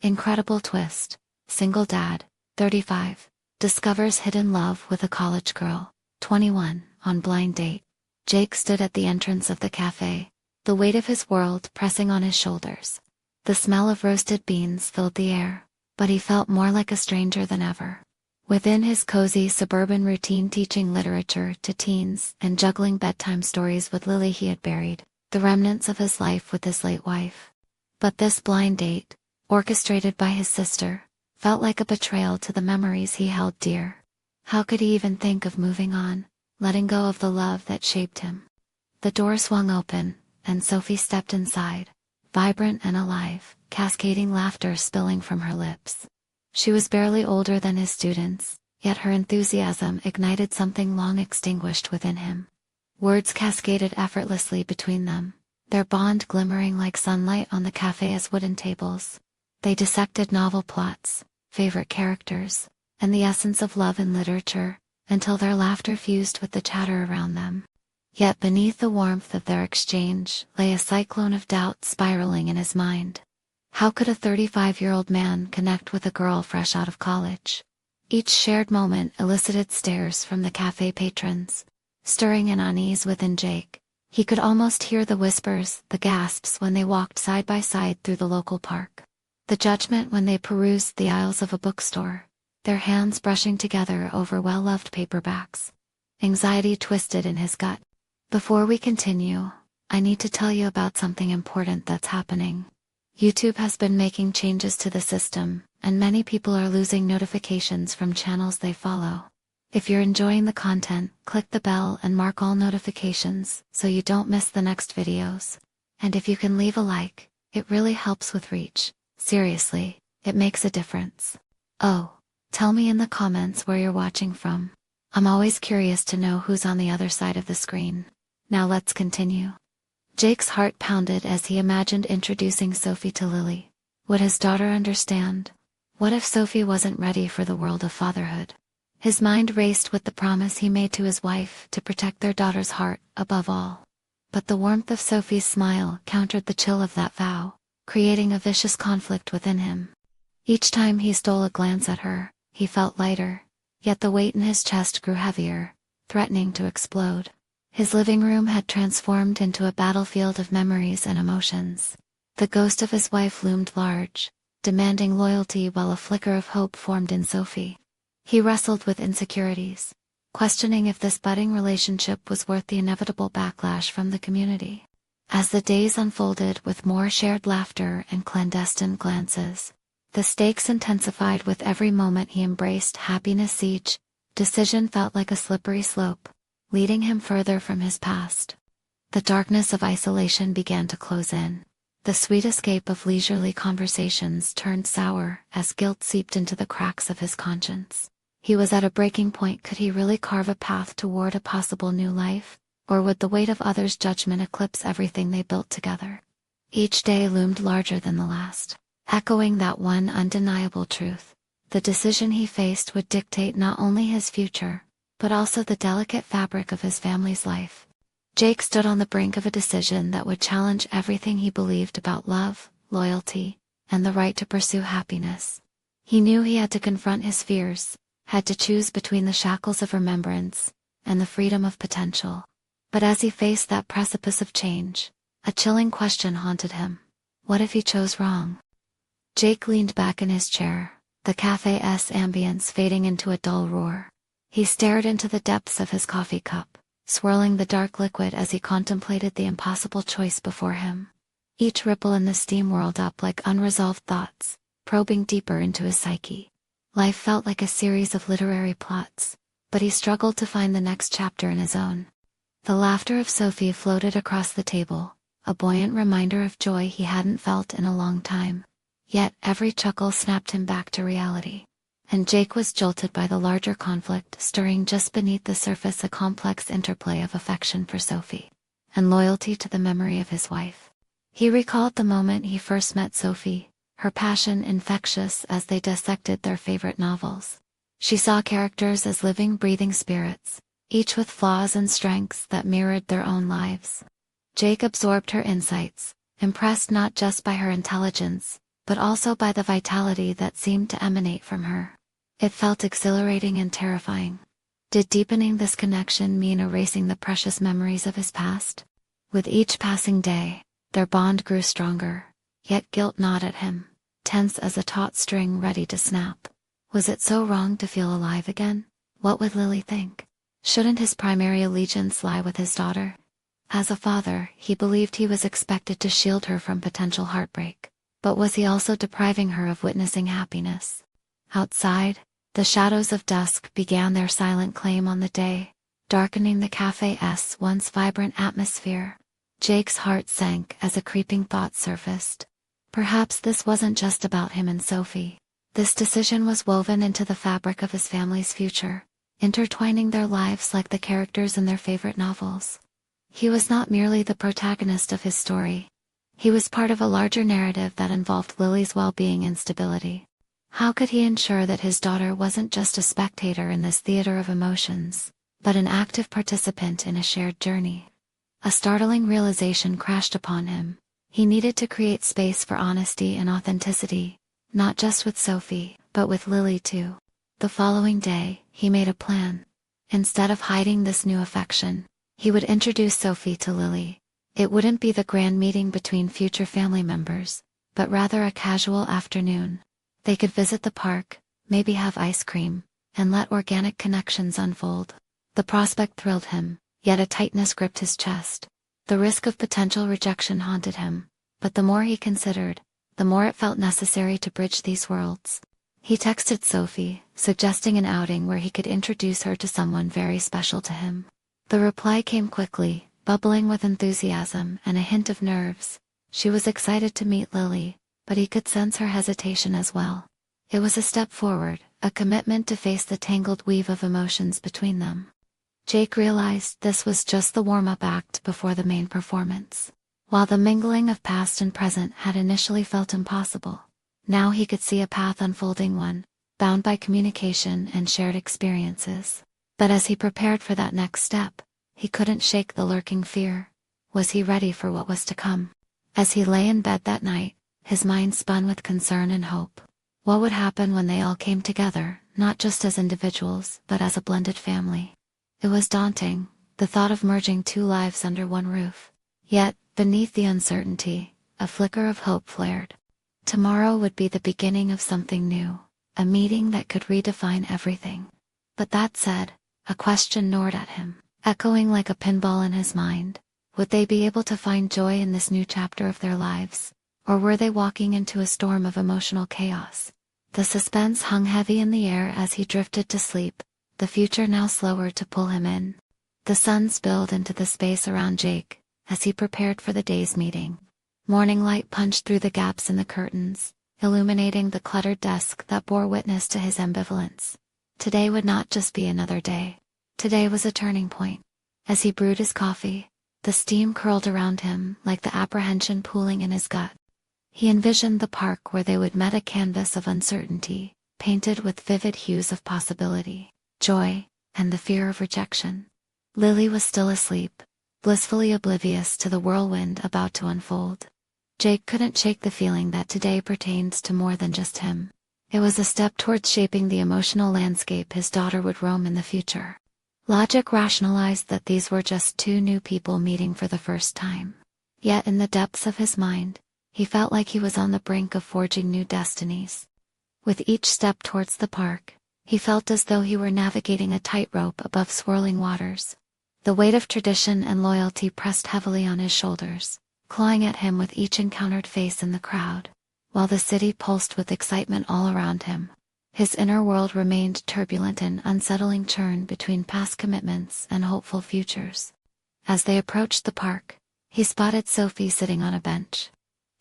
Incredible twist. Single dad, 35, discovers hidden love with a college girl, 21, on blind date. Jake stood at the entrance of the cafe, the weight of his world pressing on his shoulders. The smell of roasted beans filled the air, but he felt more like a stranger than ever. Within his cozy suburban routine, teaching literature to teens and juggling bedtime stories with Lily, he had buried the remnants of his life with his late wife. But this blind date, orchestrated by his sister, felt like a betrayal to the memories he held dear. How could he even think of moving on, letting go of the love that shaped him? The door swung open, and Sophie stepped inside, vibrant and alive, cascading laughter spilling from her lips. She was barely older than his students, yet her enthusiasm ignited something long extinguished within him. Words cascaded effortlessly between them, their bond glimmering like sunlight on the cafe's wooden tables. They dissected novel plots, favorite characters, and the essence of love in literature, until their laughter fused with the chatter around them. Yet beneath the warmth of their exchange lay a cyclone of doubt spiraling in his mind. How could a 35-year-old man connect with a girl fresh out of college? Each shared moment elicited stares from the cafe patrons, stirring an unease within Jake. He could almost hear the whispers, the gasps when they walked side by side through the local park, the judgment when they perused the aisles of a bookstore, their hands brushing together over well-loved paperbacks. Anxiety twisted in his gut. Before we continue, I need to tell you about something important that's happening. YouTube has been making changes to the system, and many people are losing notifications from channels they follow. If you're enjoying the content, click the bell and mark all notifications so you don't miss the next videos. And if you can leave a like, it really helps with reach. Seriously, it makes a difference. Oh, tell me in the comments where you're watching from. I'm always curious to know who's on the other side of the screen. Now let's continue. Jake's heart pounded as he imagined introducing Sophie to Lily. Would his daughter understand? What if Sophie wasn't ready for the world of fatherhood? His mind raced with the promise he made to his wife to protect their daughter's heart above all. But the warmth of Sophie's smile countered the chill of that vow, creating a vicious conflict within him. Each time he stole a glance at her, he felt lighter, yet the weight in his chest grew heavier, threatening to explode. His living room had transformed into a battlefield of memories and emotions. The ghost of his wife loomed large, demanding loyalty, while a flicker of hope formed in Sophie. He wrestled with insecurities, questioning if this budding relationship was worth the inevitable backlash from the community. As the days unfolded with more shared laughter and clandestine glances, the stakes intensified with every moment he embraced happiness. Each decision felt like a slippery slope, leading him further from his past. The darkness of isolation began to close in. The sweet escape of leisurely conversations turned sour as guilt seeped into the cracks of his conscience. He was at a breaking point. Could he really carve a path toward a possible new life, or would the weight of others' judgment eclipse everything they built together? Each day loomed larger than the last, echoing that one undeniable truth. The decision he faced would dictate not only his future, but also the delicate fabric of his family's life. Jake stood on the brink of a decision that would challenge everything he believed about love, loyalty, and the right to pursue happiness. He knew he had to confront his fears, had to choose between the shackles of remembrance and the freedom of potential. But as he faced that precipice of change, a chilling question haunted him. What if he chose wrong? Jake leaned back in his chair, the cafe's ambience fading into a dull roar. He stared into the depths of his coffee cup, swirling the dark liquid as he contemplated the impossible choice before him. Each ripple in the steam whirled up like unresolved thoughts, probing deeper into his psyche. Life felt like a series of literary plots, but he struggled to find the next chapter in his own. The laughter of Sophie floated across the table, a buoyant reminder of joy he hadn't felt in a long time. Yet every chuckle snapped him back to reality. And Jake was jolted by the larger conflict stirring just beneath the surface, a complex interplay of affection for Sophie and loyalty to the memory of his wife. He recalled the moment he first met Sophie, her passion infectious as they dissected their favorite novels. She saw characters as living, breathing spirits, each with flaws and strengths that mirrored their own lives. Jake absorbed her insights, impressed not just by her intelligence, but also by the vitality that seemed to emanate from her. It felt exhilarating and terrifying. Did deepening this connection mean erasing the precious memories of his past? With each passing day, their bond grew stronger, yet guilt gnawed at him, tense as a taut string ready to snap. Was it so wrong to feel alive again? What would Lily think? Shouldn't his primary allegiance lie with his daughter? As a father, he believed he was expected to shield her from potential heartbreak. But was he also depriving her of witnessing happiness? Outside, the shadows of dusk began their silent claim on the day, darkening the cafe's once vibrant atmosphere. Jake's heart sank as a creeping thought surfaced. Perhaps this wasn't just about him and Sophie. This decision was woven into the fabric of his family's future, intertwining their lives like the characters in their favorite novels. He was not merely the protagonist of his story. He was part of a larger narrative that involved Lily's well-being and stability. How could he ensure that his daughter wasn't just a spectator in this theater of emotions, but an active participant in a shared journey? A startling realization crashed upon him. He needed to create space for honesty and authenticity, not just with Sophie, but with Lily too. The following day, he made a plan. Instead of hiding this new affection, he would introduce Sophie to Lily. It wouldn't be the grand meeting between future family members, but rather a casual afternoon. They could visit the park, maybe have ice cream, and let organic connections unfold. The prospect thrilled him, yet a tightness gripped his chest. The risk of potential rejection haunted him, but the more he considered, the more it felt necessary to bridge these worlds. He texted Sophie, suggesting an outing where he could introduce her to someone very special to him. The reply came quickly, bubbling with enthusiasm and a hint of nerves. She was excited to meet Lily, but he could sense her hesitation as well. It was a step forward, a commitment to face the tangled weave of emotions between them. Jake realized this was just the warm-up act before the main performance. While the mingling of past and present had initially felt impossible, now he could see a path unfolding, one bound by communication and shared experiences. But as he prepared for that next step, he couldn't shake the lurking fear. Was he ready for what was to come? As he lay in bed that night, his mind spun with concern and hope. What would happen when they all came together, not just as individuals, but as a blended family? It was daunting, the thought of merging two lives under one roof. Yet, beneath the uncertainty, a flicker of hope flared. Tomorrow would be the beginning of something new, a meeting that could redefine everything. But that said, a question gnawed at him, echoing like a pinball in his mind. Would they be able to find joy in this new chapter of their lives? Or were they walking into a storm of emotional chaos? The suspense hung heavy in the air as he drifted to sleep, the future now slower to pull him in. The sun spilled into the space around Jake, as he prepared for the day's meeting. Morning light punched through the gaps in the curtains, illuminating the cluttered desk that bore witness to his ambivalence. Today would not just be another day. Today was a turning point. As he brewed his coffee, the steam curled around him like the apprehension pooling in his gut. He envisioned the park where they would meet, a canvas of uncertainty, painted with vivid hues of possibility, joy, and the fear of rejection. Lily was still asleep, blissfully oblivious to the whirlwind about to unfold. Jake couldn't shake the feeling that today pertained to more than just him. It was a step towards shaping the emotional landscape his daughter would roam in the future. Logic rationalized that these were just two new people meeting for the first time. Yet in the depths of his mind, he felt like he was on the brink of forging new destinies. With each step towards the park, he felt as though he were navigating a tightrope above swirling waters. The weight of tradition and loyalty pressed heavily on his shoulders, clawing at him with each encountered face in the crowd. While the city pulsed with excitement all around him, his inner world remained turbulent, an unsettling churn between past commitments and hopeful futures. As they approached the park, he spotted Sophie sitting on a bench.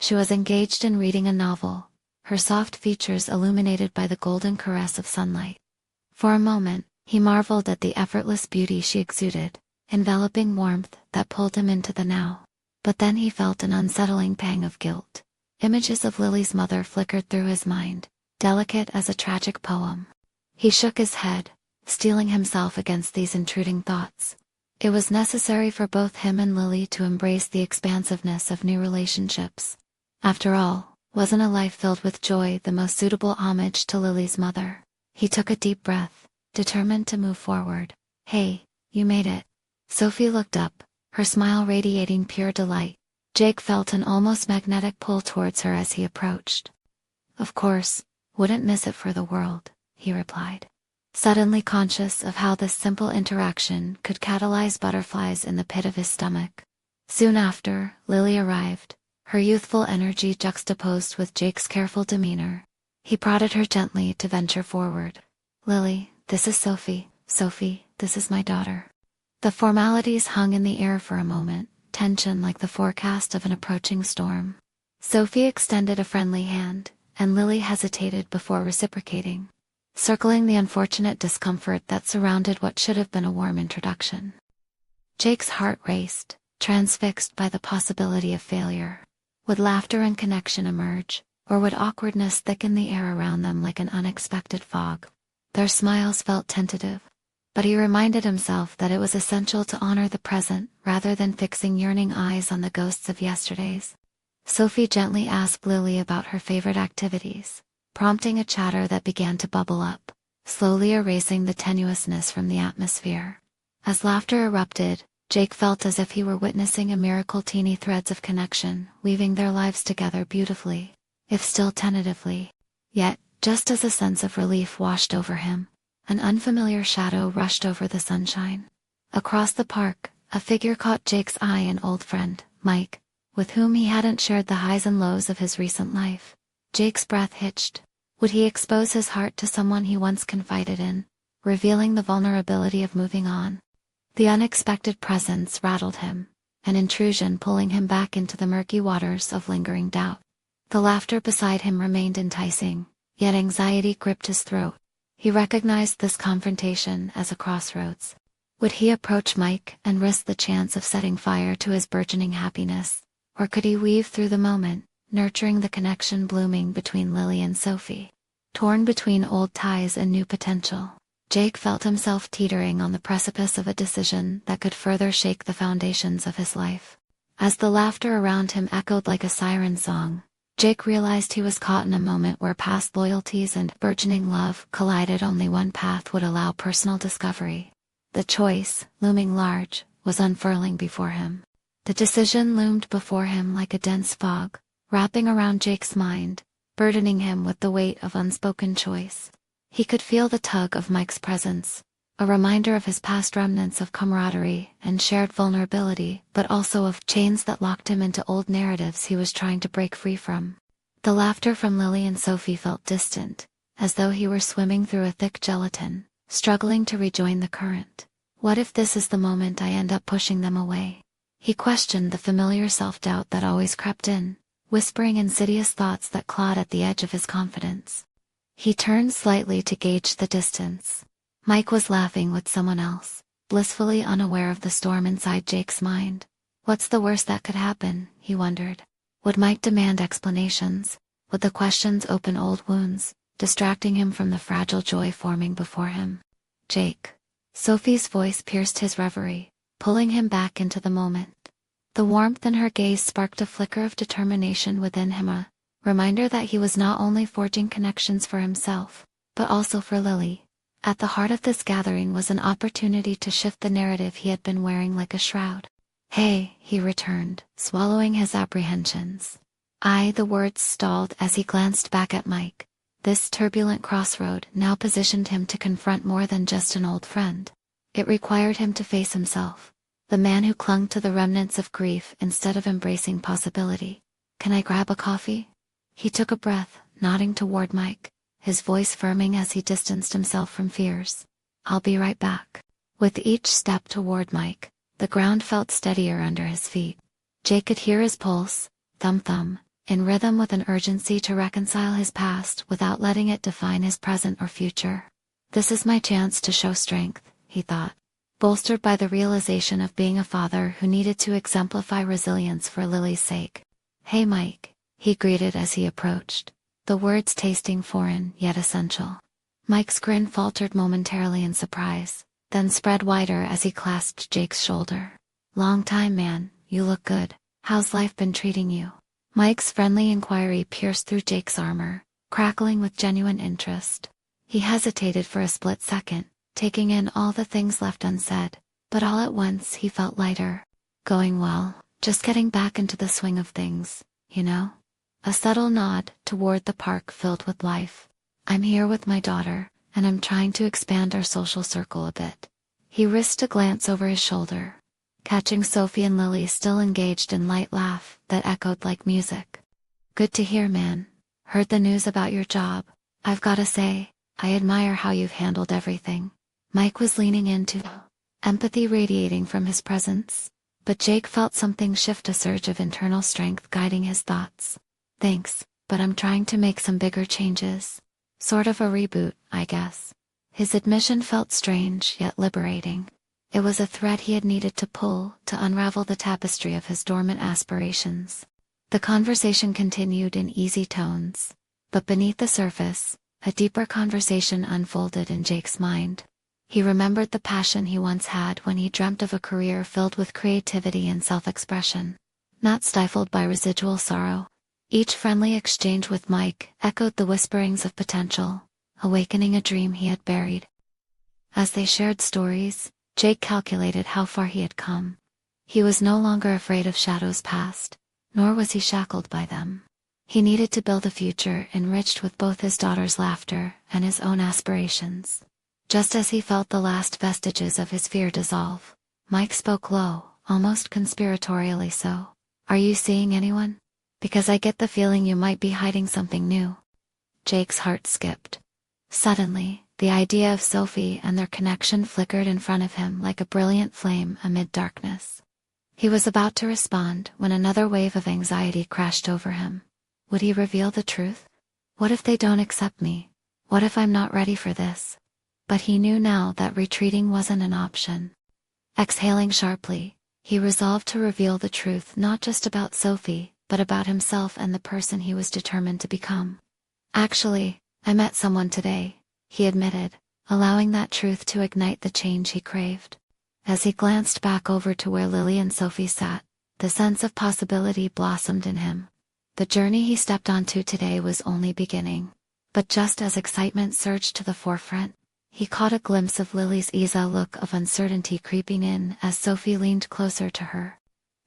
She was engaged in reading a novel, her soft features illuminated by the golden caress of sunlight. For a moment, he marveled at the effortless beauty she exuded, enveloping warmth that pulled him into the now. But then he felt an unsettling pang of guilt. Images of Lily's mother flickered through his mind, delicate as a tragic poem. He shook his head, steeling himself against these intruding thoughts. It was necessary for both him and Lily to embrace the expansiveness of new relationships. After all, Wasn't a life filled with joy the most suitable homage to Lily's mother? He took a deep breath, determined to move forward. Hey, you made it. Sophie looked up, her smile radiating pure delight. Jake felt an almost magnetic pull towards her as he approached. Of course, wouldn't miss it for the world, he replied, suddenly conscious of how this simple interaction could catalyze butterflies in the pit of his stomach. Soon after, Lily arrived, her youthful energy juxtaposed with Jake's careful demeanor. He prodded her gently to venture forward. Lily, this is Sophie. Sophie, this is my daughter. The formalities hung in the air for a moment, tension like the forecast of an approaching storm. Sophie extended a friendly hand, and Lily hesitated before reciprocating, circling the unfortunate discomfort that surrounded what should have been a warm introduction. Jake's heart raced, transfixed by the possibility of failure. Would laughter and connection emerge, or would awkwardness thicken the air around them like an unexpected fog? Their smiles felt tentative, but he reminded himself that it was essential to honor the present rather than fixing yearning eyes on the ghosts of yesterdays. Sophie gently asked Lily about her favorite activities, prompting a chatter that began to bubble up, slowly erasing the tenuousness from the atmosphere. As laughter erupted, Jake felt as if he were witnessing a miracle, teeny threads of connection, weaving their lives together beautifully, if still tentatively. Yet, just as a sense of relief washed over him, an unfamiliar shadow rushed over the sunshine. Across the park, a figure caught Jake's eye, an old friend, Mike, with whom he hadn't shared the highs and lows of his recent life. Jake's breath hitched. Would he expose his heart to someone he once confided in, revealing the vulnerability of moving on? The unexpected presence rattled him, an intrusion pulling him back into the murky waters of lingering doubt. The laughter beside him remained enticing, yet anxiety gripped his throat. He recognized this confrontation as a crossroads. Would he approach Mike and risk the chance of setting fire to his burgeoning happiness? Or could he weave through the moment, nurturing the connection blooming between Lily and Sophie? Torn between old ties and new potential, Jake felt himself teetering on the precipice of a decision that could further shake the foundations of his life. As the laughter around him echoed like a siren song, Jake realized he was caught in a moment where past loyalties and burgeoning love collided. Only one path would allow personal discovery. The choice, looming large, was unfurling before him. The decision loomed before him like a dense fog, wrapping around Jake's mind, burdening him with the weight of unspoken choice. He could feel the tug of Mike's presence, a reminder of his past remnants of camaraderie and shared vulnerability, but also of chains that locked him into old narratives he was trying to break free from. The laughter from Lily and Sophie felt distant, as though he were swimming through a thick gelatin, struggling to rejoin the current. What if this is the moment I end up pushing them away? He questioned the familiar self-doubt that always crept in, whispering insidious thoughts that clawed at the edge of his confidence. He turned slightly to gauge the distance. Mike was laughing with someone else, blissfully unaware of the storm inside Jake's mind. What's the worst that could happen, he wondered. Would Mike demand explanations? Would the questions open old wounds, distracting him from the fragile joy forming before him? Jake. Sophie's voice pierced his reverie, pulling him back into the moment. The warmth in her gaze sparked a flicker of determination within him, a reminder that he was not only forging connections for himself, but also for Lily. At the heart of this gathering was an opportunity to shift the narrative he had been wearing like a shroud. Hey, he returned, swallowing his apprehensions. The words stalled as he glanced back at Mike. This turbulent crossroad now positioned him to confront more than just an old friend. It required him to face himself, the man who clung to the remnants of grief instead of embracing possibility. Can I grab a coffee? He took a breath, nodding toward Mike, his voice firming as he distanced himself from fears. I'll be right back. With each step toward Mike, the ground felt steadier under his feet. Jake could hear his pulse, thump-thump, in rhythm with an urgency to reconcile his past without letting it define his present or future. This is my chance to show strength, he thought, bolstered by the realization of being a father who needed to exemplify resilience for Lily's sake. Hey Mike, he greeted as he approached, the words tasting foreign yet essential. Mike's grin faltered momentarily in surprise, then spread wider as he clasped Jake's shoulder. Long time, man, you look good. How's life been treating you? Mike's friendly inquiry pierced through Jake's armor, crackling with genuine interest. He hesitated for a split second, taking in all the things left unsaid, but all at once he felt lighter. Going well, just getting back into the swing of things, you know? A subtle nod toward the park filled with life. I'm here with my daughter, and I'm trying to expand our social circle a bit. He risked a glance over his shoulder, catching Sophie and Lily still engaged in light laugh that echoed like music. Good to hear, man. Heard the news about your job. I've gotta say, I admire how you've handled everything. Mike was leaning into, empathy radiating from his presence, but Jake felt something shift, a surge of internal strength guiding his thoughts. Thanks, but I'm trying to make some bigger changes. Sort of a reboot, I guess. His admission felt strange yet liberating. It was a thread he had needed to pull to unravel the tapestry of his dormant aspirations. The conversation continued in easy tones, but beneath the surface, a deeper conversation unfolded in Jake's mind. He remembered the passion he once had when he dreamt of a career filled with creativity and self-expression, not stifled by residual sorrow. Each friendly exchange with Mike echoed the whisperings of potential, awakening a dream he had buried. As they shared stories, Jake calculated how far he had come. He was no longer afraid of shadows past, nor was he shackled by them. He needed to build a future enriched with both his daughter's laughter and his own aspirations. Just as he felt the last vestiges of his fear dissolve, Mike spoke low, almost conspiratorially so. Are you seeing anyone? Because I get the feeling you might be hiding something new. Jake's heart skipped. Suddenly, the idea of Sophie and their connection flickered in front of him like a brilliant flame amid darkness. He was about to respond when another wave of anxiety crashed over him. Would he reveal the truth? What if they don't accept me? What if I'm not ready for this? But he knew now that retreating wasn't an option. Exhaling sharply, he resolved to reveal the truth not just about Sophie, but about himself and the person he was determined to become. Actually, I met someone today, he admitted, allowing that truth to ignite the change he craved. As he glanced back over to where Lily and Sophie sat, the sense of possibility blossomed in him. The journey he stepped onto today was only beginning. But just as excitement surged to the forefront, he caught a glimpse of Lily's easy look of uncertainty creeping in as Sophie leaned closer to her.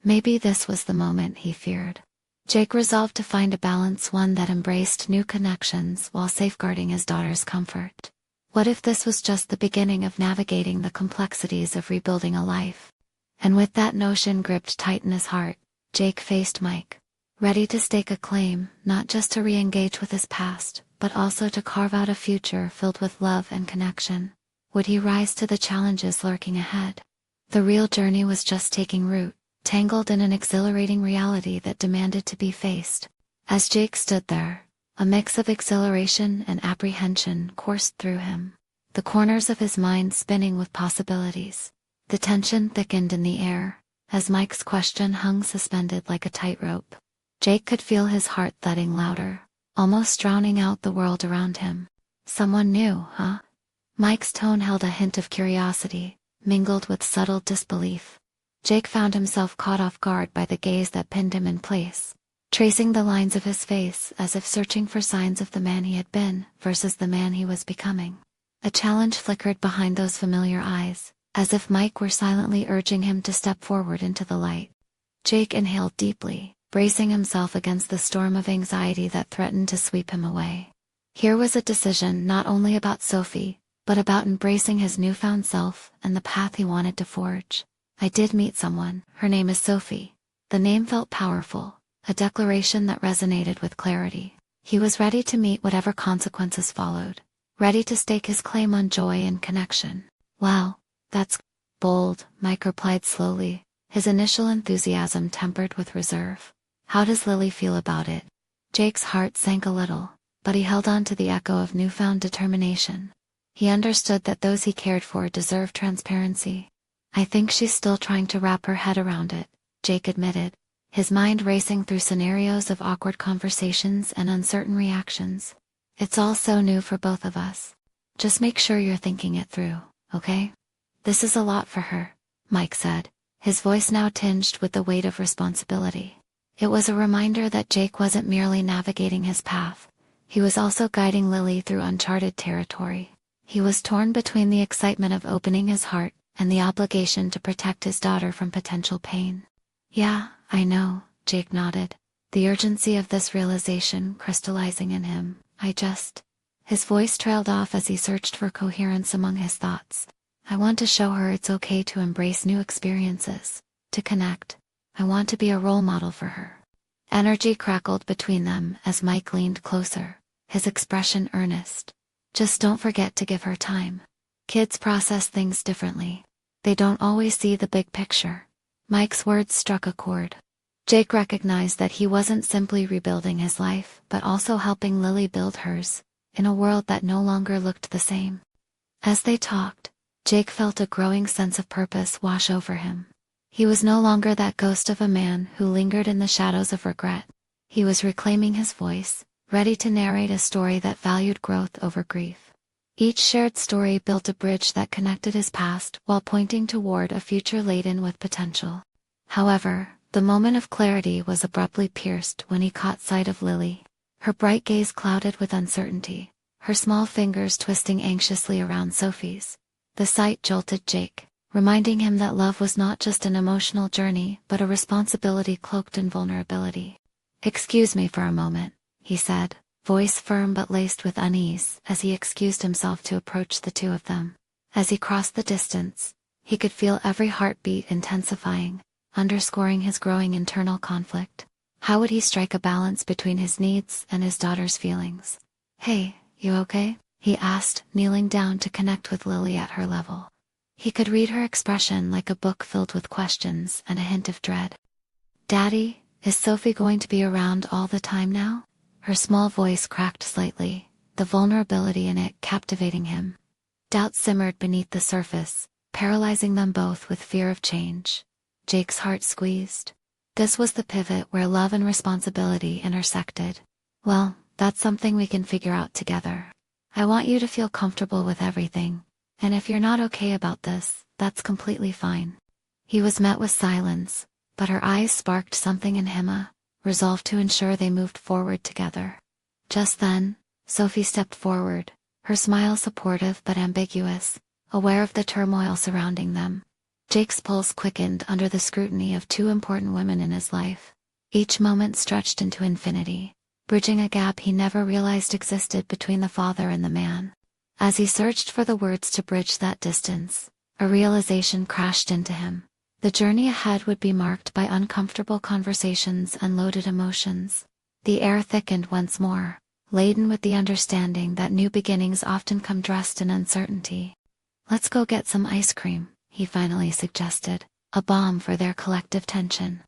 Maybe this was the moment he feared. Jake resolved to find a balance, one that embraced new connections while safeguarding his daughter's comfort. What if this was just the beginning of navigating the complexities of rebuilding a life? And with that notion gripped tight in his heart, Jake faced Mike, ready to stake a claim, not just to re-engage with his past, but also to carve out a future filled with love and connection. Would he rise to the challenges lurking ahead? The real journey was just taking root, tangled in an exhilarating reality that demanded to be faced. As Jake stood there, a mix of exhilaration and apprehension coursed through him, the corners of his mind spinning with possibilities. The tension thickened in the air, as Mike's question hung suspended like a tightrope. Jake could feel his heart thudding louder, almost drowning out the world around him. Someone new, huh? Mike's tone held a hint of curiosity, mingled with subtle disbelief. Jake found himself caught off guard by the gaze that pinned him in place, tracing the lines of his face as if searching for signs of the man he had been versus the man he was becoming. A challenge flickered behind those familiar eyes, as if Mike were silently urging him to step forward into the light. Jake inhaled deeply, bracing himself against the storm of anxiety that threatened to sweep him away. Here was a decision not only about Sophie, but about embracing his newfound self and the path he wanted to forge. I did meet someone, her name is Sophie. The name felt powerful, a declaration that resonated with clarity. He was ready to meet whatever consequences followed, ready to stake his claim on joy and connection. Wow, that's bold, Mike replied slowly, his initial enthusiasm tempered with reserve. How does Lily feel about it? Jake's heart sank a little, but he held on to the echo of newfound determination. He understood that those he cared for deserved transparency. I think she's still trying to wrap her head around it, Jake admitted, his mind racing through scenarios of awkward conversations and uncertain reactions. It's all so new for both of us. Just make sure you're thinking it through, okay? This is a lot for her, Mike said, his voice now tinged with the weight of responsibility. It was a reminder that Jake wasn't merely navigating his path. He was also guiding Lily through uncharted territory. He was torn between the excitement of opening his heart and the obligation to protect his daughter from potential pain. "Yeah, I know," Jake nodded, the urgency of this realization crystallizing in him. His voice trailed off as he searched for coherence among his thoughts. "I want to show her it's okay to embrace new experiences, to connect. I want to be a role model for her." Energy crackled between them as Mike leaned closer, his expression earnest. "Just don't forget to give her time. Kids process things differently. They don't always see the big picture." Mike's words struck a chord. Jake recognized that he wasn't simply rebuilding his life, but also helping Lily build hers, in a world that no longer looked the same. As they talked, Jake felt a growing sense of purpose wash over him. He was no longer that ghost of a man who lingered in the shadows of regret. He was reclaiming his voice, ready to narrate a story that valued growth over grief. Each shared story built a bridge that connected his past while pointing toward a future laden with potential. However, the moment of clarity was abruptly pierced when he caught sight of Lily. Her bright gaze clouded with uncertainty, her small fingers twisting anxiously around Sophie's. The sight jolted Jake, reminding him that love was not just an emotional journey but a responsibility cloaked in vulnerability. "Excuse me for a moment," he said, voice firm but laced with unease, as he excused himself to approach the two of them. As he crossed the distance, he could feel every heartbeat intensifying, underscoring his growing internal conflict. How would he strike a balance between his needs and his daughter's feelings? "Hey, you okay?" he asked, kneeling down to connect with Lily at her level. He could read her expression like a book filled with questions and a hint of dread. "Daddy, is Sophie going to be around all the time now?" Her small voice cracked slightly, the vulnerability in it captivating him. Doubt simmered beneath the surface, paralyzing them both with fear of change. Jake's heart squeezed. This was the pivot where love and responsibility intersected. "Well, that's something we can figure out together. I want you to feel comfortable with everything. And if you're not okay about this, that's completely fine." He was met with silence, but her eyes sparked something in him, a resolve to ensure they moved forward together. Just then, Sophie stepped forward, her smile supportive but ambiguous, aware of the turmoil surrounding them. Jake's pulse quickened under the scrutiny of two important women in his life. Each moment stretched into infinity, bridging a gap he never realized existed between the father and the man. As he searched for the words to bridge that distance, a realization crashed into him. The journey ahead would be marked by uncomfortable conversations and loaded emotions. The air thickened once more, laden with the understanding that new beginnings often come dressed in uncertainty. "Let's go get some ice cream," he finally suggested, a balm for their collective tension.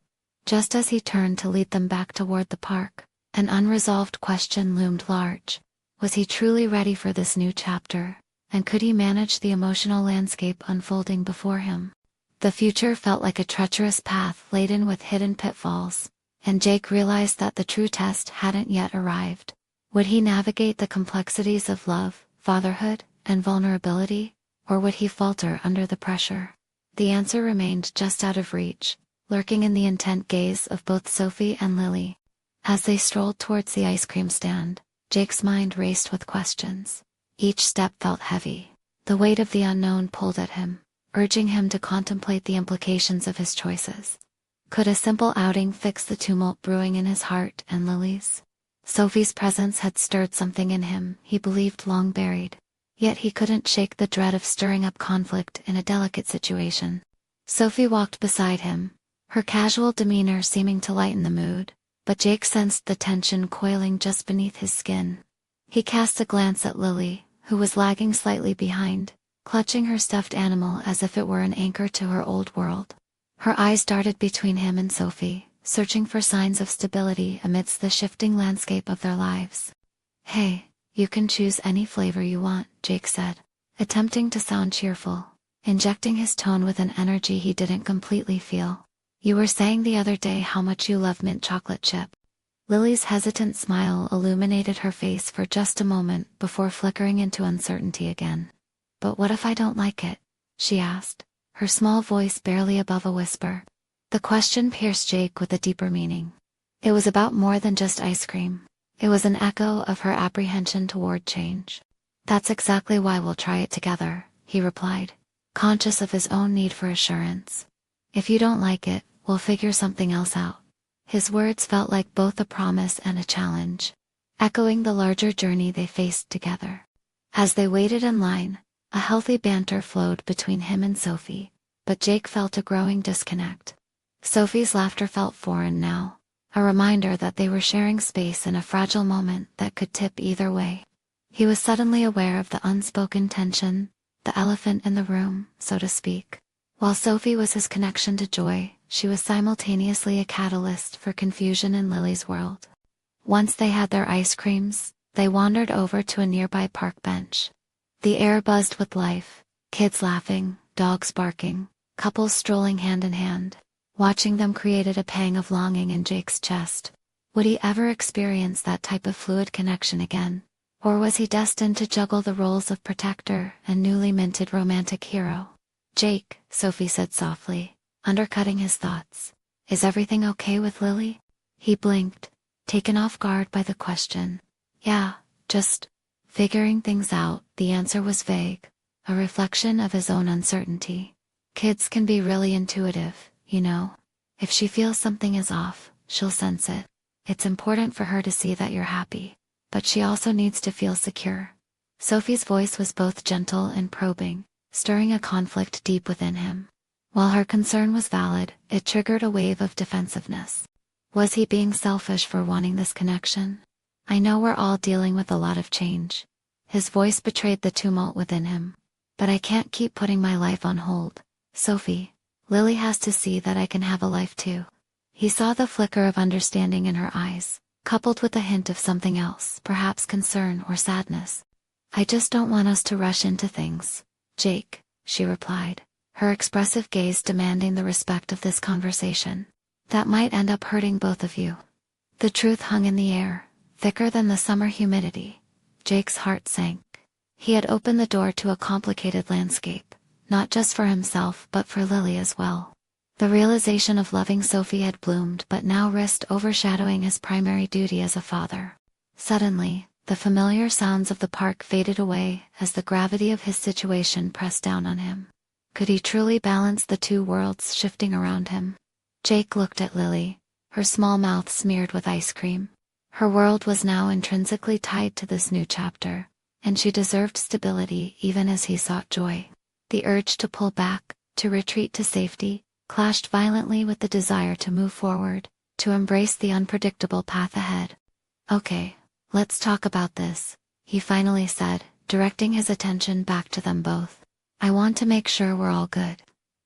Just as he turned to lead them back toward the park, an unresolved question loomed large. Was he truly ready for this new chapter, and could he manage the emotional landscape unfolding before him? The future felt like a treacherous path laden with hidden pitfalls, and Jake realized that the true test hadn't yet arrived. Would he navigate the complexities of love, fatherhood, and vulnerability, or would he falter under the pressure? The answer remained just out of reach, lurking in the intent gaze of both Sophie and Lily. As they strolled towards the ice cream stand, Jake's mind raced with questions. Each step felt heavy. The weight of the unknown pulled at him, urging him to contemplate the implications of his choices. Could a simple outing fix the tumult brewing in his heart and Lily's? Sophie's presence had stirred something in him he believed long buried. Yet he couldn't shake the dread of stirring up conflict in a delicate situation. Sophie walked beside him, her casual demeanor seeming to lighten the mood, but Jake sensed the tension coiling just beneath his skin. He cast a glance at Lily, who was lagging slightly behind, clutching her stuffed animal as if it were an anchor to her old world. Her eyes darted between him and Sophie, searching for signs of stability amidst the shifting landscape of their lives. "Hey, you can choose any flavor you want," Jake said, attempting to sound cheerful, injecting his tone with an energy he didn't completely feel. "You were saying the other day how much you love mint chocolate chip." Lily's hesitant smile illuminated her face for just a moment before flickering into uncertainty again. "But what if I don't like it?" she asked, her small voice barely above a whisper. The question pierced Jake with a deeper meaning. It was about more than just ice cream. It was an echo of her apprehension toward change. "That's exactly why we'll try it together," he replied, conscious of his own need for assurance. "If you don't like it, we'll figure something else out." His words felt like both a promise and a challenge, echoing the larger journey they faced together. As they waited in line, a healthy banter flowed between him and Sophie, but Jake felt a growing disconnect. Sophie's laughter felt foreign now, a reminder that they were sharing space in a fragile moment that could tip either way. He was suddenly aware of the unspoken tension, the elephant in the room, so to speak. While Sophie was his connection to joy, she was simultaneously a catalyst for confusion in Lily's world. Once they had their ice creams, they wandered over to a nearby park bench. The air buzzed with life, kids laughing, dogs barking, couples strolling hand in hand. Watching them created a pang of longing in Jake's chest. Would he ever experience that type of fluid connection again? Or was he destined to juggle the roles of protector and newly minted romantic hero? "Jake," Sophie said softly, undercutting his thoughts. "Is everything okay with Lily?" He blinked, taken off guard by the question. "Yeah, just figuring things out." The answer was vague, a reflection of his own uncertainty. Kids can be really intuitive, you know. If she feels something is off, she'll sense it. It's important for her to see that you're happy, but she also needs to feel secure. Sophie's voice was both gentle and probing, stirring a conflict deep within him. While her concern was valid, it triggered a wave of defensiveness. Was he being selfish for wanting this connection? "I know we're all dealing with a lot of change." His voice betrayed the tumult within him. "But I can't keep putting my life on hold, Sophie. Lily has to see that I can have a life too." He saw the flicker of understanding in her eyes, coupled with a hint of something else, perhaps concern or sadness. "I just don't want us to rush into things, Jake," she replied, her expressive gaze demanding the respect of this conversation. "That might end up hurting both of you." The truth hung in the air, thicker than the summer humidity. Jake's heart sank. He had opened the door to a complicated landscape, not just for himself but for Lily as well. The realization of loving Sophie had bloomed but now risked overshadowing his primary duty as a father. Suddenly, the familiar sounds of the park faded away as the gravity of his situation pressed down on him. Could he truly balance the two worlds shifting around him? Jake looked at Lily, her small mouth smeared with ice cream. Her world was now intrinsically tied to this new chapter, and she deserved stability even as he sought joy. The urge to pull back, to retreat to safety, clashed violently with the desire to move forward, to embrace the unpredictable path ahead. "Okay, let's talk about this," he finally said, directing his attention back to them both. "I want to make sure we're all good.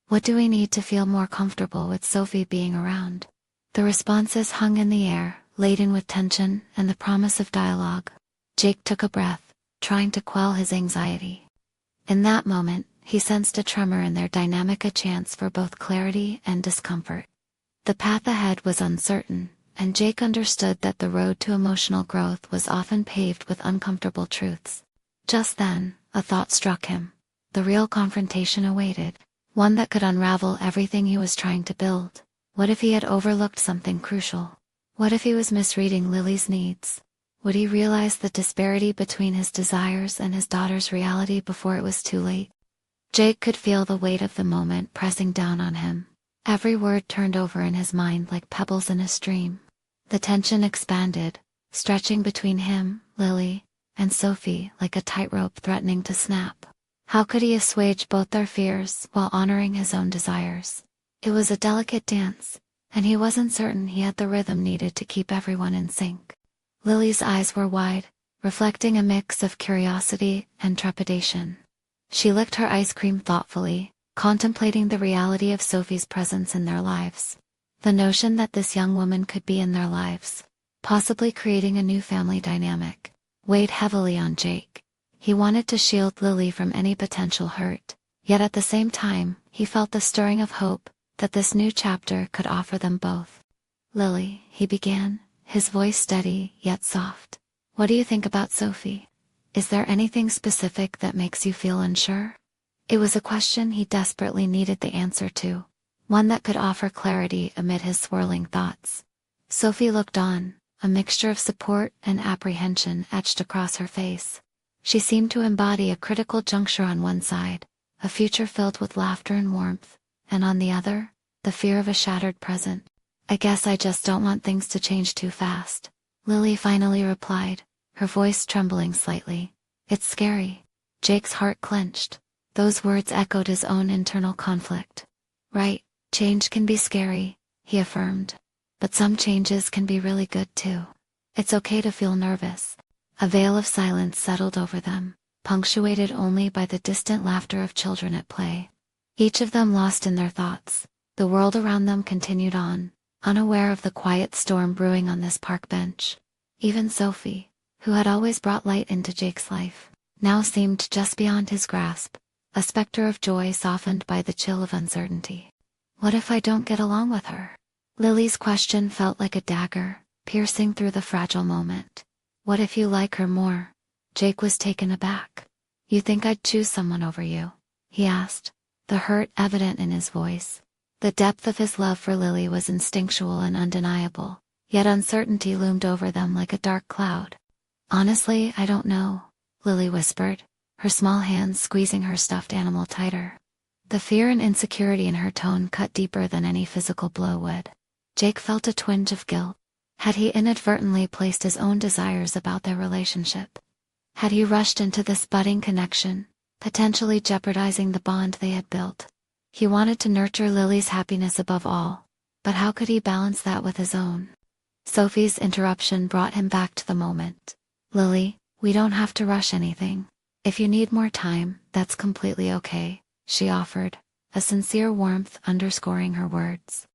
What do we need to feel more comfortable with Sophie being around?" The responses hung in the air, laden with tension and the promise of dialogue. Jake took a breath, trying to quell his anxiety. In that moment, he sensed a tremor in their dynamic, a chance for both clarity and discomfort. The path ahead was uncertain, and Jake understood that the road to emotional growth was often paved with uncomfortable truths. Just then, a thought struck him. The real confrontation awaited, one that could unravel everything he was trying to build. What if he had overlooked something crucial? What if he was misreading Lily's needs? Would he realize the disparity between his desires and his daughter's reality before it was too late? Jake could feel the weight of the moment pressing down on him. Every word turned over in his mind like pebbles in a stream. The tension expanded, stretching between him, Lily, and Sophie like a tightrope threatening to snap. How could he assuage both their fears while honoring his own desires? It was a delicate dance, and he wasn't certain he had the rhythm needed to keep everyone in sync. Lily's eyes were wide, reflecting a mix of curiosity and trepidation. She licked her ice cream thoughtfully, contemplating the reality of Sophie's presence in their lives. The notion that this young woman could be in their lives, possibly creating a new family dynamic, weighed heavily on Jake. He wanted to shield Lily from any potential hurt, yet at the same time, he felt the stirring of hope that this new chapter could offer them both. "Lily," he began, his voice steady yet soft. "What do you think about Sophie? Is there anything specific that makes you feel unsure?" It was a question he desperately needed the answer to, one that could offer clarity amid his swirling thoughts. Sophie looked on, a mixture of support and apprehension etched across her face. She seemed to embody a critical juncture on one side, a future filled with laughter and warmth, and on the other, the fear of a shattered present. "I guess I just don't want things to change too fast," Lily finally replied, her voice trembling slightly. "It's scary." Jake's heart clenched. Those words echoed his own internal conflict. "Right, change can be scary," he affirmed. "But some changes can be really good too. It's okay to feel nervous." A veil of silence settled over them, punctuated only by the distant laughter of children at play. Each of them lost in their thoughts, the world around them continued on, unaware of the quiet storm brewing on this park bench. Even Sophie, who had always brought light into Jake's life, now seemed just beyond his grasp, a specter of joy softened by the chill of uncertainty. "What if I don't get along with her?" Lily's question felt like a dagger, piercing through the fragile moment. "What if you like her more?" Jake was taken aback. "You think I'd choose someone over you?" he asked, the hurt evident in his voice. The depth of his love for Lily was instinctual and undeniable, yet uncertainty loomed over them like a dark cloud. "Honestly, I don't know," Lily whispered, her small hands squeezing her stuffed animal tighter. The fear and insecurity in her tone cut deeper than any physical blow would. Jake felt a twinge of guilt. Had he inadvertently placed his own desires about their relationship? Had he rushed into this budding connection, potentially jeopardizing the bond they had built? He wanted to nurture Lily's happiness above all, but how could he balance that with his own? Sophie's interruption brought him back to the moment. "Lily, we don't have to rush anything. If you need more time, that's completely okay," she offered, a sincere warmth underscoring her words.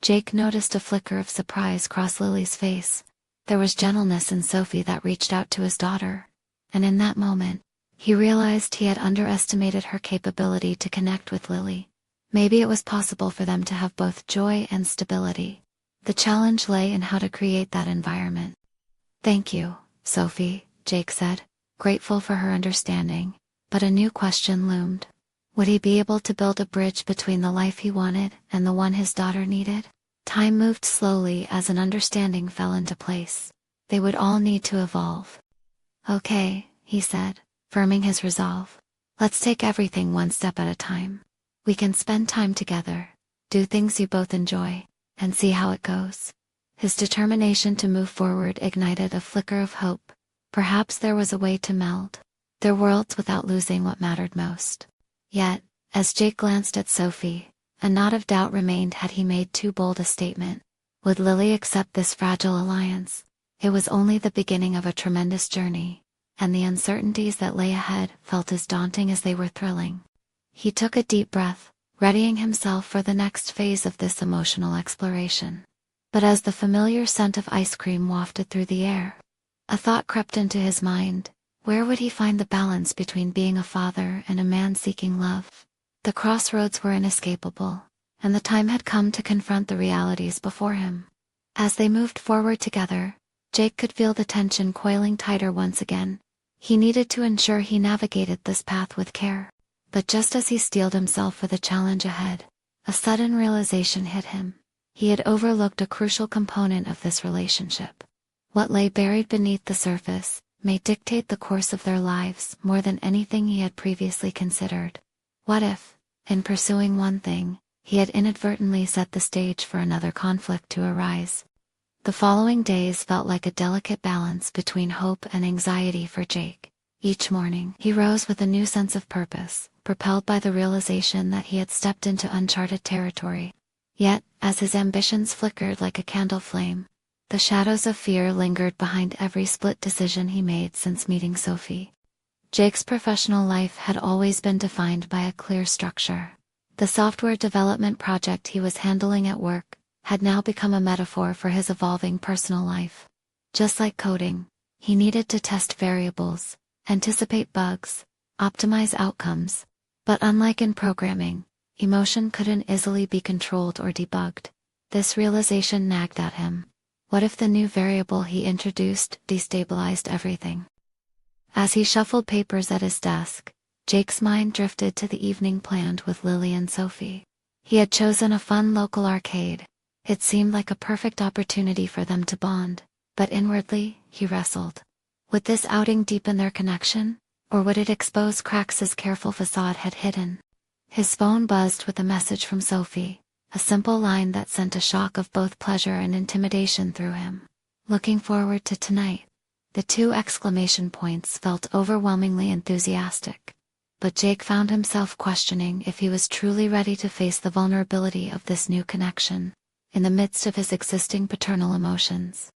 Jake noticed a flicker of surprise cross Lily's face. There was gentleness in Sophie that reached out to his daughter, and in that moment, he realized he had underestimated her capability to connect with Lily. Maybe it was possible for them to have both joy and stability. The challenge lay in how to create that environment. "Thank you, Sophie," Jake said, grateful for her understanding, but a new question loomed. Would he be able to build a bridge between the life he wanted and the one his daughter needed? Time moved slowly as an understanding fell into place. They would all need to evolve. "Okay," he said, firming his resolve. "Let's take everything one step at a time. We can spend time together, do things you both enjoy, and see how it goes." His determination to move forward ignited a flicker of hope. Perhaps there was a way to meld their worlds without losing what mattered most. Yet, as Jake glanced at Sophie, a knot of doubt remained. Had he made too bold a statement? Would Lily accept this fragile alliance? It was only the beginning of a tremendous journey, and the uncertainties that lay ahead felt as daunting as they were thrilling. He took a deep breath, readying himself for the next phase of this emotional exploration. But as the familiar scent of ice cream wafted through the air, a thought crept into his mind. Where would he find the balance between being a father and a man seeking love? The crossroads were inescapable, and the time had come to confront the realities before him. As they moved forward together, Jake could feel the tension coiling tighter once again. He needed to ensure he navigated this path with care. But just as he steeled himself for the challenge ahead, a sudden realization hit him. He had overlooked a crucial component of this relationship. What lay buried beneath the surface may dictate the course of their lives more than anything he had previously considered. What if, in pursuing one thing, he had inadvertently set the stage for another conflict to arise? The following days felt like a delicate balance between hope and anxiety for Jake. Each morning, he rose with a new sense of purpose, propelled by the realization that he had stepped into uncharted territory. Yet, as his ambitions flickered like a candle flame, the shadows of fear lingered behind every split decision he made since meeting Sophie. Jake's professional life had always been defined by a clear structure. The software development project he was handling at work had now become a metaphor for his evolving personal life. Just like coding, he needed to test variables, anticipate bugs, optimize outcomes. But unlike in programming, emotion couldn't easily be controlled or debugged. This realization nagged at him. What if the new variable he introduced destabilized everything? As he shuffled papers at his desk, Jake's mind drifted to the evening planned with Lily and Sophie. He had chosen a fun local arcade, It seemed like a perfect opportunity for them to bond, but inwardly, he wrestled. Would this outing deepen their connection, or would it expose cracks his careful facade had hidden? His phone buzzed with a message from Sophie, a simple line that sent a shock of both pleasure and intimidation through him. Looking forward to tonight. The two exclamation points felt overwhelmingly enthusiastic. But Jake found himself questioning if he was truly ready to face the vulnerability of this new connection, in the midst of his existing paternal emotions.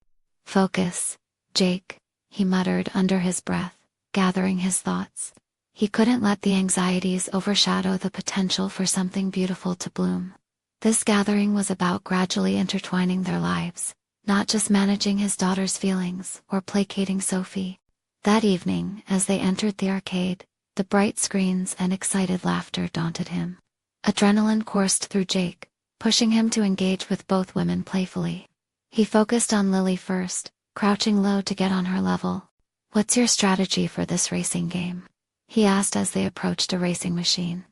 Focus, Jake, he muttered under his breath, gathering his thoughts. He couldn't let the anxieties overshadow the potential for something beautiful to bloom. This gathering was about gradually intertwining their lives, not just managing his daughter's feelings or placating Sophie. That evening, as they entered the arcade, the bright screens and excited laughter daunted him. Adrenaline coursed through Jake, pushing him to engage with both women playfully. He focused on Lily first, crouching low to get on her level. "What's your strategy for this racing game?" he asked as they approached a racing machine.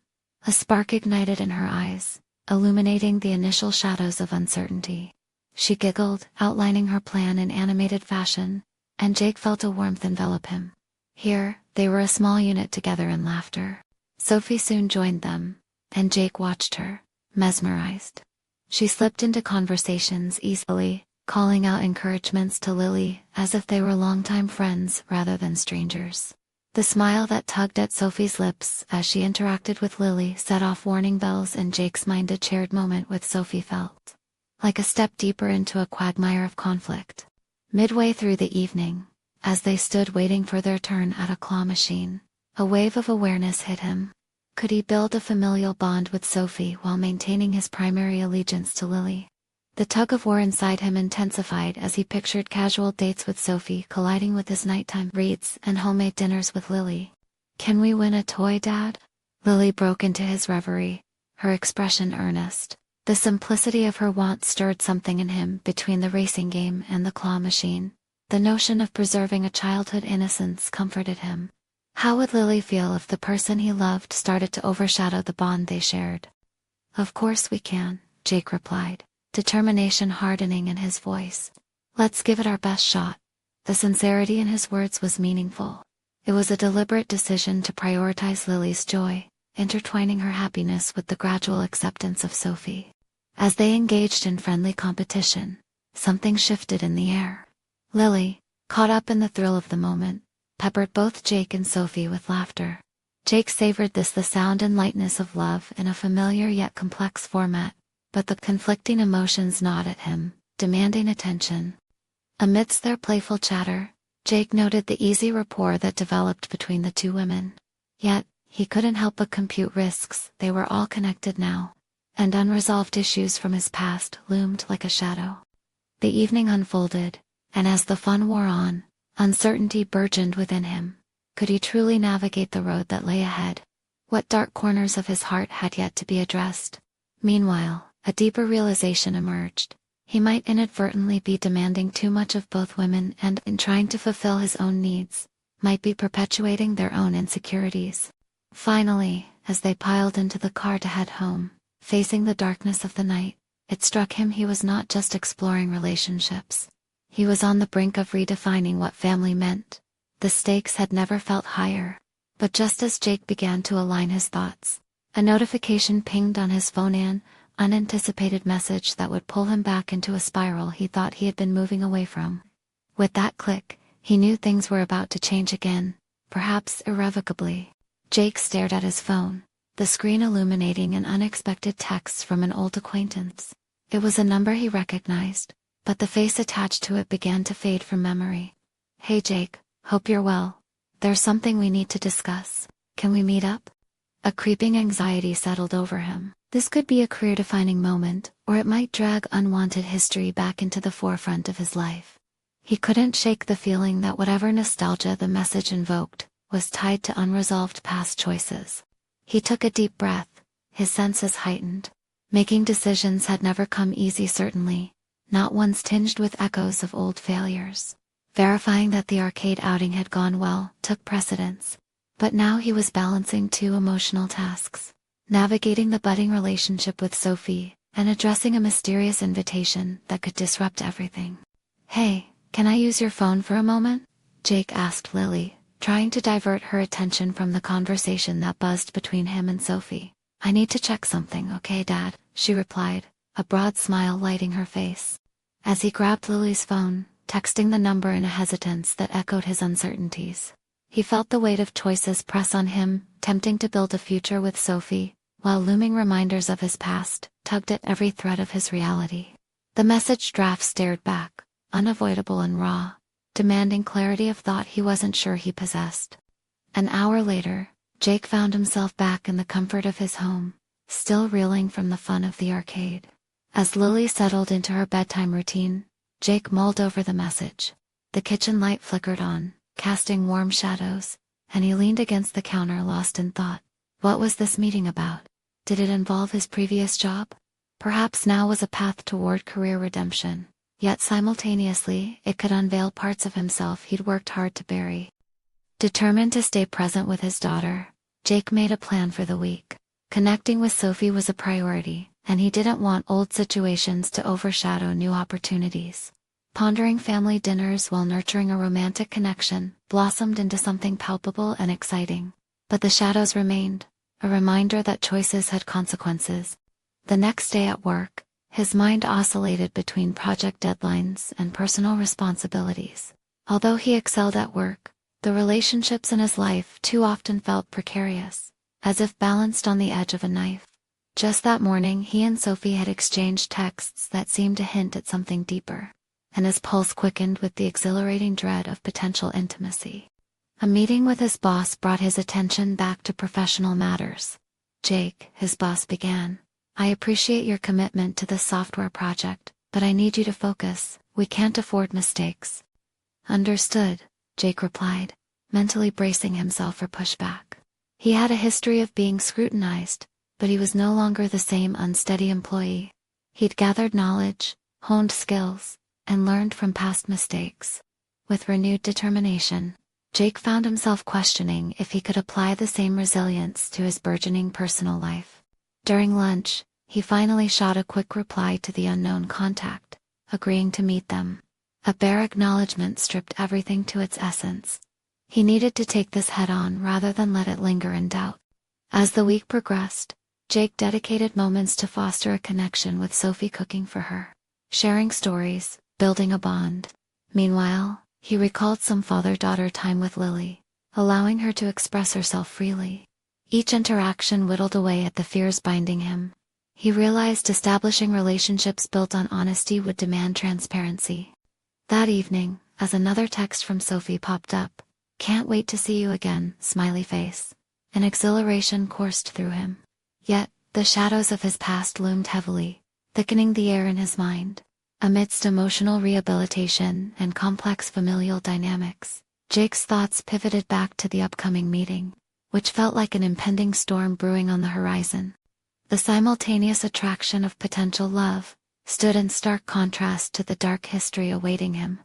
A spark ignited in her eyes, illuminating the initial shadows of uncertainty. She giggled, outlining her plan in animated fashion, and Jake felt a warmth envelop him. Here, they were a small unit together in laughter. Sophie soon joined them, and Jake watched her, mesmerized. She slipped into conversations easily, calling out encouragements to Lily as if they were longtime friends rather than strangers. The smile that tugged at Sophie's lips as she interacted with Lily set off warning bells in Jake's mind. A shared moment with Sophie felt like a step deeper into a quagmire of conflict. Midway through the evening, as they stood waiting for their turn at a claw machine, a wave of awareness hit him. Could he build a familial bond with Sophie while maintaining his primary allegiance to Lily? The tug-of-war inside him intensified as he pictured casual dates with Sophie colliding with his nighttime reads and homemade dinners with Lily. "Can we win a toy, Dad?" Lily broke into his reverie, her expression earnest. The simplicity of her want stirred something in him between the racing game and the claw machine. The notion of preserving a childhood innocence comforted him. How would Lily feel if the person he loved started to overshadow the bond they shared? "Of course we can," Jake replied, determination hardening in his voice. "Let's give it our best shot." The sincerity in his words was meaningful. It was a deliberate decision to prioritize Lily's joy, intertwining her happiness with the gradual acceptance of Sophie. As they engaged in friendly competition, something shifted in the air. Lily, caught up in the thrill of the moment, peppered both Jake and Sophie with laughter. Jake savored the sound and lightness of love in a familiar yet complex format, but the conflicting emotions gnawed at him, demanding attention. Amidst their playful chatter, Jake noted the easy rapport that developed between the two women. Yet, he couldn't help but compute risks. They were all connected now, and unresolved issues from his past loomed like a shadow. The evening unfolded, and as the fun wore on, uncertainty burgeoned within him. Could he truly navigate the road that lay ahead? What dark corners of his heart had yet to be addressed? Meanwhile, a deeper realization emerged. He might inadvertently be demanding too much of both women and, in trying to fulfill his own needs, might be perpetuating their own insecurities. Finally, as they piled into the car to head home, facing the darkness of the night, it struck him he was not just exploring relationships. He was on the brink of redefining what family meant. The stakes had never felt higher. But just as Jake began to align his thoughts, a notification pinged on his phone, an unanticipated message that would pull him back into a spiral he thought he had been moving away from. With that click, he knew things were about to change again, perhaps irrevocably. Jake stared at his phone, the screen illuminating an unexpected text from an old acquaintance. It was a number he recognized, but the face attached to it began to fade from memory. "Hey Jake, hope you're well. There's something we need to discuss. Can we meet up?" A creeping anxiety settled over him. This could be a career-defining moment, or it might drag unwanted history back into the forefront of his life. He couldn't shake the feeling that whatever nostalgia the message invoked was tied to unresolved past choices. He took a deep breath, his senses heightened. Making decisions had never come easy, certainly, not ones tinged with echoes of old failures. Verifying that the arcade outing had gone well took precedence. But now he was balancing two emotional tasks: navigating the budding relationship with Sophie, and addressing a mysterious invitation that could disrupt everything. "Hey, can I use your phone for a moment?" Jake asked Lily, trying to divert her attention from the conversation that buzzed between him and Sophie. "I need to check something, okay, Dad?" she replied, a broad smile lighting her face. As he grabbed Lily's phone, texting the number in a hesitance that echoed his uncertainties, he felt the weight of choices press on him, tempting to build a future with Sophie, while looming reminders of his past tugged at every thread of his reality. The message draft stared back, unavoidable and raw, demanding clarity of thought he wasn't sure he possessed. An hour later, Jake found himself back in the comfort of his home, still reeling from the fun of the arcade. As Lily settled into her bedtime routine, Jake mulled over the message. The kitchen light flickered on, casting warm shadows, and he leaned against the counter lost in thought. What was this meeting about? Did it involve his previous job? Perhaps now was a path toward career redemption, yet simultaneously it could unveil parts of himself he'd worked hard to bury. Determined to stay present with his daughter, Jake made a plan for the week. Connecting with Sophie was a priority, and he didn't want old situations to overshadow new opportunities. Pondering family dinners while nurturing a romantic connection blossomed into something palpable and exciting. But the shadows remained, a reminder that choices had consequences. The next day at work, his mind oscillated between project deadlines and personal responsibilities. Although he excelled at work, the relationships in his life too often felt precarious, as if balanced on the edge of a knife. Just that morning he and Sophie had exchanged texts that seemed to hint at something deeper, and his pulse quickened with the exhilarating dread of potential intimacy. A meeting with his boss brought his attention back to professional matters. "Jake," his boss began, "I appreciate your commitment to this software project, but I need you to focus. We can't afford mistakes." "Understood," Jake replied, mentally bracing himself for pushback. He had a history of being scrutinized, but he was no longer the same unsteady employee. He'd gathered knowledge, honed skills, and learned from past mistakes. With renewed determination, Jake found himself questioning if he could apply the same resilience to his burgeoning personal life. During lunch, he finally shot a quick reply to the unknown contact, agreeing to meet them. A bare acknowledgement stripped everything to its essence. He needed to take this head on rather than let it linger in doubt. As the week progressed, Jake dedicated moments to foster a connection with Sophie, cooking for her, sharing stories, building a bond. Meanwhile, he recalled some father-daughter time with Lily, allowing her to express herself freely. Each interaction whittled away at the fears binding him. He realized establishing relationships built on honesty would demand transparency. That evening, as another text from Sophie popped up, "Can't wait to see you again, smiley face," an exhilaration coursed through him. Yet, the shadows of his past loomed heavily, thickening the air in his mind. Amidst emotional rehabilitation and complex familial dynamics, Jake's thoughts pivoted back to the upcoming meeting, which felt like an impending storm brewing on the horizon. The simultaneous attraction of potential love stood in stark contrast to the dark history awaiting him.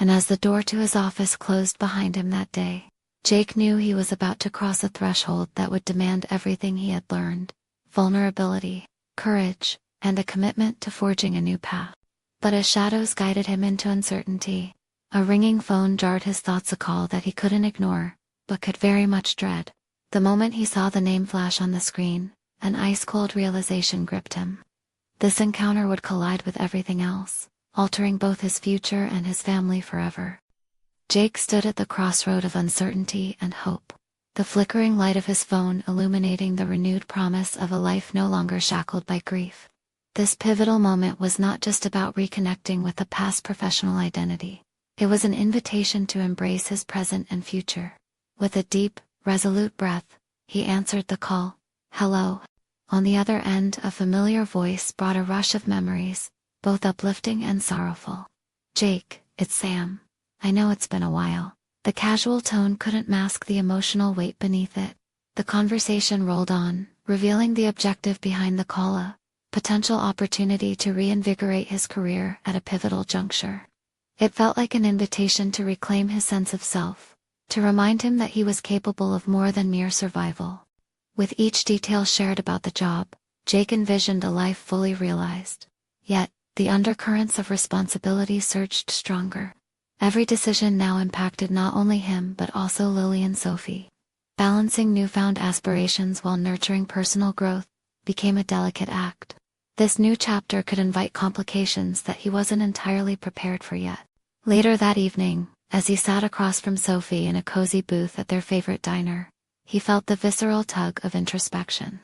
And as the door to his office closed behind him that day, Jake knew he was about to cross a threshold that would demand everything he had learned: vulnerability, courage, and a commitment to forging a new path. But as shadows guided him into uncertainty, a ringing phone jarred his thoughts, a call that he couldn't ignore, but could very much dread. The moment he saw the name flash on the screen, an ice-cold realization gripped him. This encounter would collide with everything else, altering both his future and his family forever. Jake stood at the crossroad of uncertainty and hope, the flickering light of his phone illuminating the renewed promise of a life no longer shackled by grief. This pivotal moment was not just about reconnecting with a past professional identity. It was an invitation to embrace his present and future. With a deep, resolute breath, he answered the call. "Hello." On the other end, a familiar voice brought a rush of memories, both uplifting and sorrowful. "Jake, it's Sam. I know it's been a while." The casual tone couldn't mask the emotional weight beneath it. The conversation rolled on, revealing the objective behind the call: a potential opportunity to reinvigorate his career at a pivotal juncture. It felt like an invitation to reclaim his sense of self, to remind him that he was capable of more than mere survival. With each detail shared about the job, Jake envisioned a life fully realized. Yet, the undercurrents of responsibility surged stronger. Every decision now impacted not only him but also Lily and Sophie. Balancing newfound aspirations while nurturing personal growth became a delicate act. This new chapter could invite complications that he wasn't entirely prepared for yet. Later that evening, as he sat across from Sophie in a cozy booth at their favorite diner, he felt the visceral tug of introspection.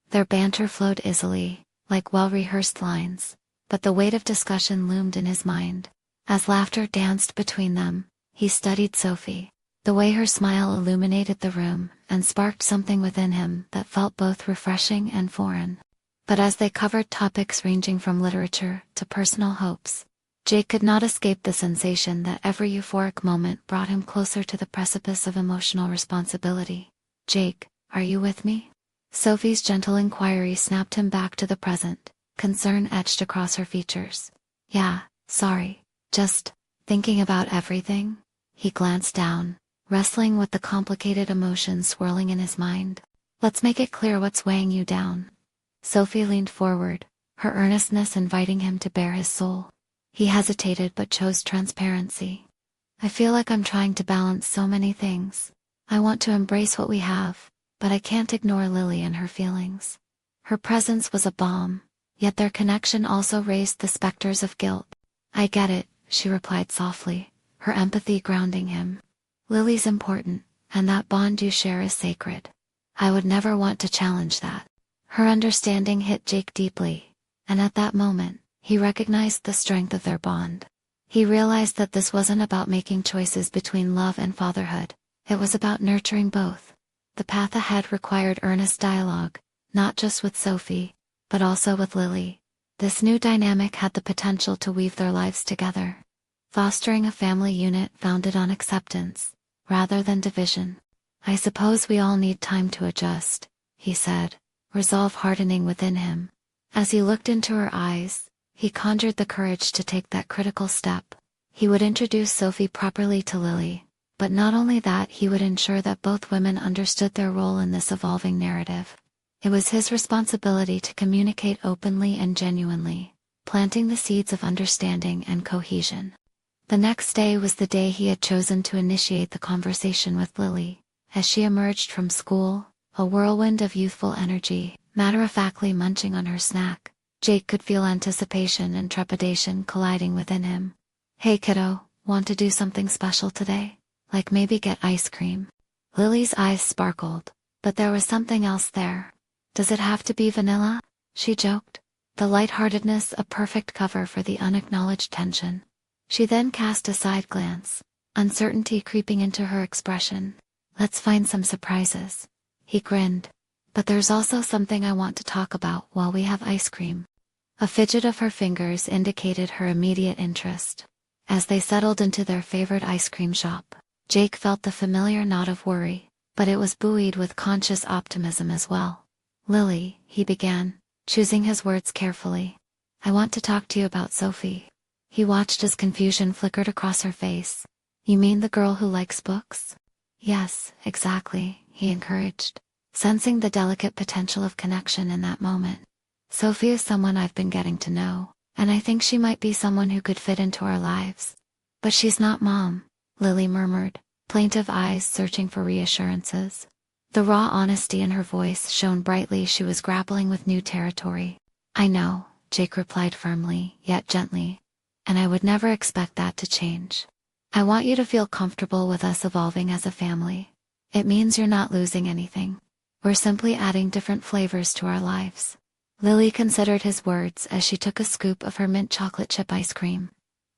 Their banter flowed easily, like well-rehearsed lines, but the weight of discussion loomed in his mind. As laughter danced between them, he studied Sophie. The way her smile illuminated the room and sparked something within him that felt both refreshing and foreign. But as they covered topics ranging from literature to personal hopes, Jake could not escape the sensation that every euphoric moment brought him closer to the precipice of emotional responsibility. "Jake, are you with me?" Sophie's gentle inquiry snapped him back to the present, concern etched across her features. "Yeah, sorry, just thinking about everything." He glanced down, wrestling with the complicated emotions swirling in his mind. "Let's make it clear what's weighing you down." Sophie leaned forward, her earnestness inviting him to bare his soul. He hesitated but chose transparency. "I feel like I'm trying to balance so many things. I want to embrace what we have, but I can't ignore Lily and her feelings." Her presence was a balm, yet their connection also raised the specters of guilt. "I get it," she replied softly, her empathy grounding him. "Lily's important, and that bond you share is sacred. I would never want to challenge that." Her understanding hit Jake deeply, and at that moment, he recognized the strength of their bond. He realized that this wasn't about making choices between love and fatherhood, it was about nurturing both. The path ahead required earnest dialogue, not just with Sophie, but also with Lily. This new dynamic had the potential to weave their lives together, fostering a family unit founded on acceptance, rather than division. "I suppose we all need time to adjust," he said, resolve hardening within him. As he looked into her eyes, he conjured the courage to take that critical step. He would introduce Sophie properly to Lily, but not only that, he would ensure that both women understood their role in this evolving narrative. It was his responsibility to communicate openly and genuinely, planting the seeds of understanding and cohesion. The next day was the day he had chosen to initiate the conversation with Lily. As she emerged from school, a whirlwind of youthful energy, matter-of-factly munching on her snack, Jake could feel anticipation and trepidation colliding within him. "Hey kiddo, want to do something special today? Like maybe get ice cream?" Lily's eyes sparkled, but there was something else there. "Does it have to be vanilla?" she joked, the lightheartedness a perfect cover for the unacknowledged tension. She then cast a side glance, uncertainty creeping into her expression. "Let's find some surprises." He grinned. "But there's also something I want to talk about while we have ice cream." A fidget of her fingers indicated her immediate interest. As they settled into their favorite ice cream shop, Jake felt the familiar knot of worry, but it was buoyed with conscious optimism as well. "Lily," he began, choosing his words carefully, "I want to talk to you about Sophie." He watched as confusion flickered across her face. "You mean the girl who likes books?" "Yes, exactly," he encouraged, sensing the delicate potential of connection in that moment. "Sophie is someone I've been getting to know, and I think she might be someone who could fit into our lives." "But she's not Mom," Lily murmured, plaintive eyes searching for reassurances. The raw honesty in her voice shone brightly. She was grappling with new territory. "I know," Jake replied firmly, yet gently, "and I would never expect that to change. I want you to feel comfortable with us evolving as a family. It means you're not losing anything. We're simply adding different flavors to our lives." Lily considered his words as she took a scoop of her mint chocolate chip ice cream.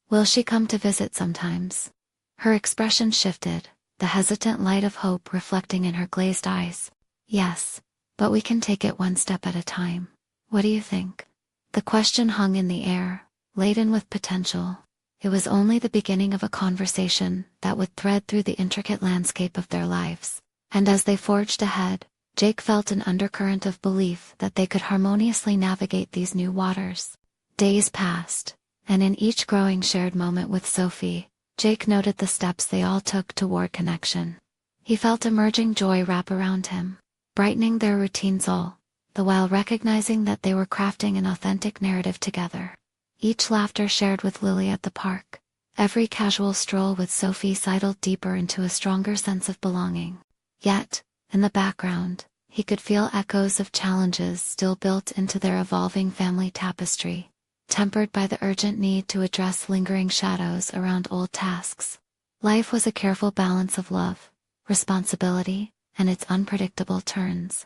"Will she come to visit sometimes?" Her expression shifted, the hesitant light of hope reflecting in her glazed eyes. "Yes, but we can take it one step at a time. What do you think?" The question hung in the air, laden with potential. It was only the beginning of a conversation that would thread through the intricate landscape of their lives. And as they forged ahead, Jake felt an undercurrent of belief that they could harmoniously navigate these new waters. Days passed, and in each growing shared moment with Sophie, Jake noted the steps they all took toward connection. He felt emerging joy wrap around him, brightening their routine soul. the while recognizing that they were crafting an authentic narrative together. Each laughter shared with Lily at the park, every casual stroll with Sophie settled deeper into a stronger sense of belonging. Yet, in the background, he could feel echoes of challenges still built into their evolving family tapestry, tempered by the urgent need to address lingering shadows around old tasks. Life was a careful balance of love, responsibility, and its unpredictable turns.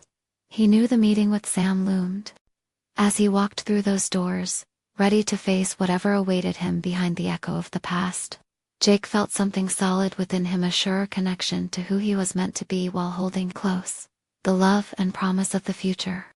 He knew the meeting with Sam loomed. As he walked through those doors, ready to face whatever awaited him behind the echo of the past, Jake felt something solid within him, a sure connection to who he was meant to be while holding close the love and promise of the future.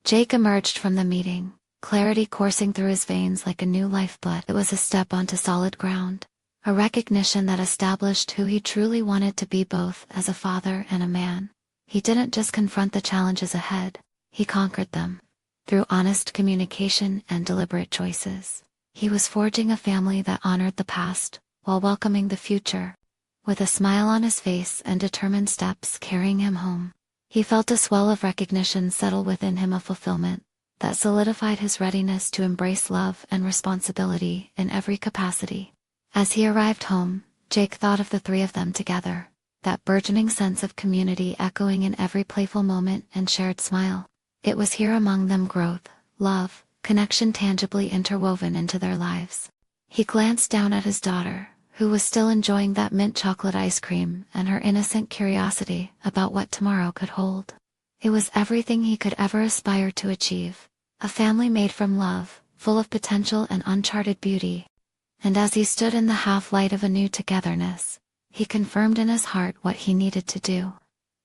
Jake emerged from the meeting, clarity coursing through his veins like a new lifeblood. It was a step onto solid ground, a recognition that established who he truly wanted to be both as a father and a man. He didn't just confront the challenges ahead, he conquered them. Through honest communication and deliberate choices, he was forging a family that honored the past while welcoming the future. With a smile on his face and determined steps carrying him home, he felt a swell of recognition settle within him, a fulfillment that solidified his readiness to embrace love and responsibility in every capacity. As he arrived home, Jake thought of the three of them together, that burgeoning sense of community echoing in every playful moment and shared smile. It was here among them growth, love, connection tangibly interwoven into their lives. He glanced down at his daughter, who was still enjoying that mint chocolate ice cream and her innocent curiosity about what tomorrow could hold. It was everything he could ever aspire to achieve, a family made from love, full of potential and uncharted beauty. And as he stood in the half-light of a new togetherness, he confirmed in his heart what he needed to do.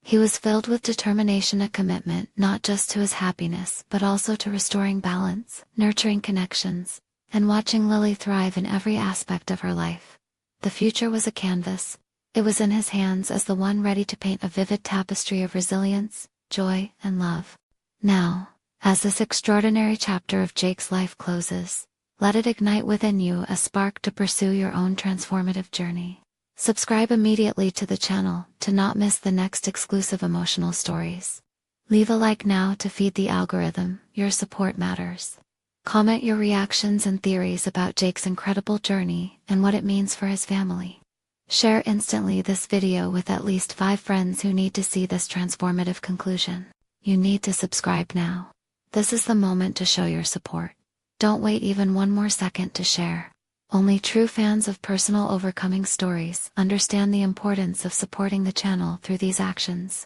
He was filled with determination, a commitment not just to his happiness but also to restoring balance, nurturing connections, and watching Lily thrive in every aspect of her life. The future was a canvas. It was in his hands as the one ready to paint a vivid tapestry of resilience, joy, and love. Now, as this extraordinary chapter of Jake's life closes, let it ignite within you a spark to pursue your own transformative journey. Subscribe immediately to the channel to not miss the next exclusive emotional stories. Leave a like now to feed the algorithm, your support matters. Comment your reactions and theories about Jake's incredible journey and what it means for his family. Share instantly this video with at least 5 friends who need to see this transformative conclusion. You need to subscribe now. This is the moment to show your support. Don't wait even one more second to share. Only true fans of personal overcoming stories understand the importance of supporting the channel through these actions.